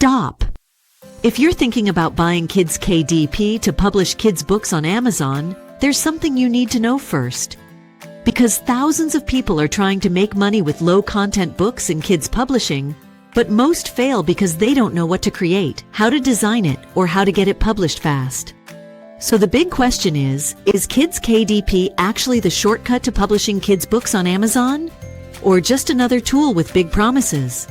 Stop! If you're thinking about buying KidzKDP to publish kids' books on Amazon, there's something you need to know first. Because thousands of people are trying to make money with low-content books in kids publishing, but most fail because they don't know what to create, how to design it, or how to get it published fast. So the big question is KidzKDP actually the shortcut to publishing kids' books on Amazon? Or just another tool with big promises?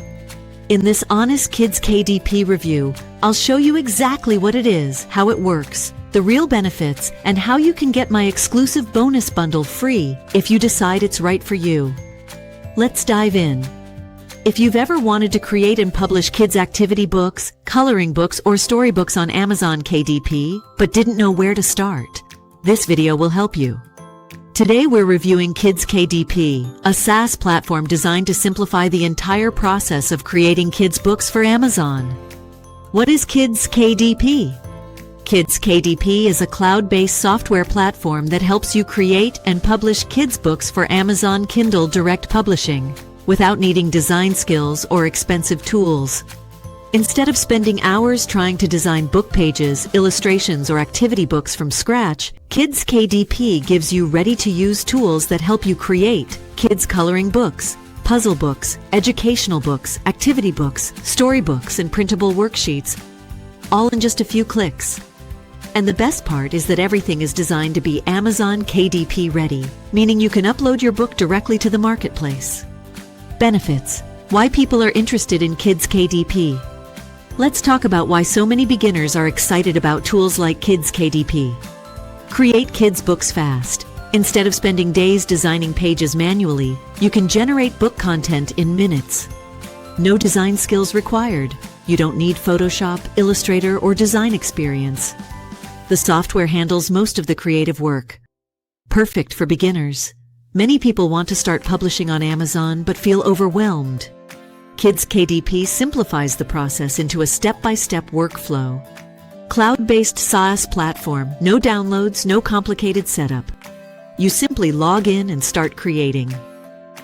In this honest KidzKDP review, I'll show you exactly what it is, how it works, the real benefits, and how you can get my exclusive bonus bundle free if you decide it's right for you. Let's dive in. If you've ever wanted to create and publish kids' activity books, coloring books, or storybooks on Amazon KDP, but didn't know where to start, this video will help you. Today we're reviewing KidzKDP, a SaaS platform designed to simplify the entire process of creating kids' books for Amazon. What is KidzKDP? KidzKDP is a cloud-based software platform that helps you create and publish kids' books for Amazon Kindle direct publishing, without needing design skills or expensive tools. Instead of spending hours trying to design book pages, illustrations, or activity books from scratch, KidzKDP gives you ready-to-use tools that help you create kids' coloring books, puzzle books, educational books, activity books, storybooks, and printable worksheets, all in just a few clicks. And the best part is that everything is designed to be Amazon KDP ready, meaning you can upload your book directly to the marketplace. Benefits. Why people are interested in KidzKDP. Let's talk about why so many beginners are excited about tools like KidzKDP. Create kids' books fast. Instead of spending days designing pages manually, you can generate book content in minutes. No design skills required. You don't need Photoshop, Illustrator, or design experience. The software handles most of the creative work. Perfect for beginners. Many people want to start publishing on Amazon but feel overwhelmed. KidzKDP simplifies the process into a step-by-step workflow. Cloud-based SaaS platform, no downloads, no complicated setup. You simply log in and start creating.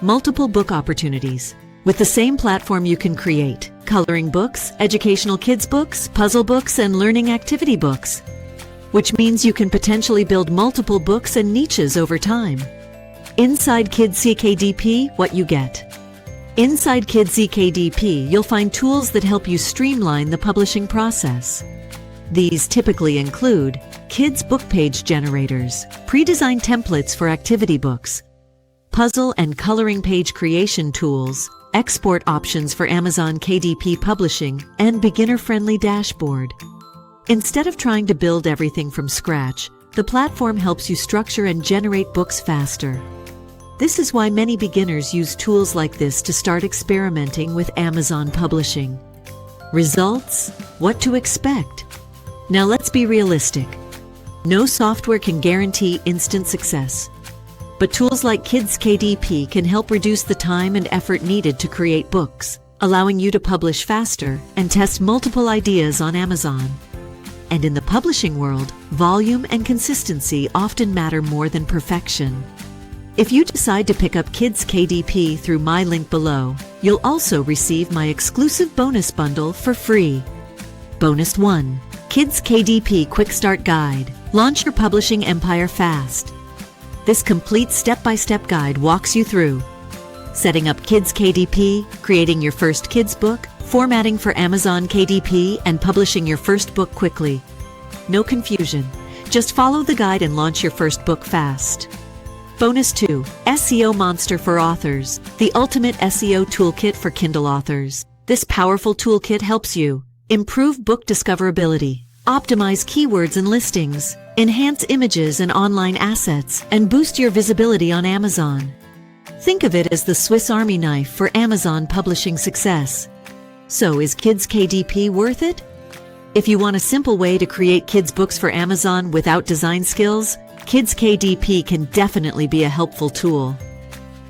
Multiple book opportunities. With the same platform you can create coloring books, educational kids books, puzzle books, and learning activity books. Which means you can potentially build multiple books and niches over time. Inside KidzKDP, what you get. Inside KidzKDP, you'll find tools that help you streamline the publishing process. These typically include kids' book page generators, pre-designed templates for activity books, puzzle and coloring page creation tools, export options for Amazon KDP publishing, and beginner-friendly dashboard. Instead of trying to build everything from scratch, the platform helps you structure and generate books faster. This is why many beginners use tools like this to start experimenting with Amazon publishing. Results? What to expect? Now let's be realistic. No software can guarantee instant success. But tools like KidzKDP can help reduce the time and effort needed to create books, allowing you to publish faster and test multiple ideas on Amazon. And in the publishing world, volume and consistency often matter more than perfection. If you decide to pick up KidzKDP through my link below, you'll also receive my exclusive bonus bundle for free. Bonus 1. KidzKDP Quick Start Guide. Launch your publishing empire fast. This complete step-by-step guide walks you through setting up KidzKDP, creating your first kids book, formatting for Amazon KDP, and publishing your first book quickly. No confusion. Just follow the guide and launch your first book fast. Bonus 2. SEO Monster for Authors, the ultimate SEO toolkit for Kindle authors. This powerful toolkit helps you improve book discoverability, optimize keywords and listings, enhance images and online assets, and boost your visibility on Amazon. Think of it as the Swiss Army knife for Amazon publishing success. So is KidzKDP worth it? If you want a simple way to create kids' books for Amazon without design skills, KidzKDP can definitely be a helpful tool.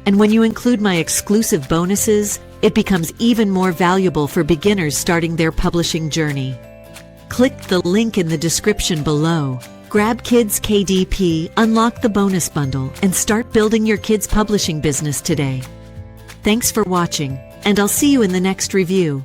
And when you include my exclusive bonuses, it becomes even more valuable for beginners starting their publishing journey. Click the link in the description below. Grab KidzKDP, unlock the bonus bundle, and start building your kids' publishing business today. Thanks for watching, and I'll see you in the next review.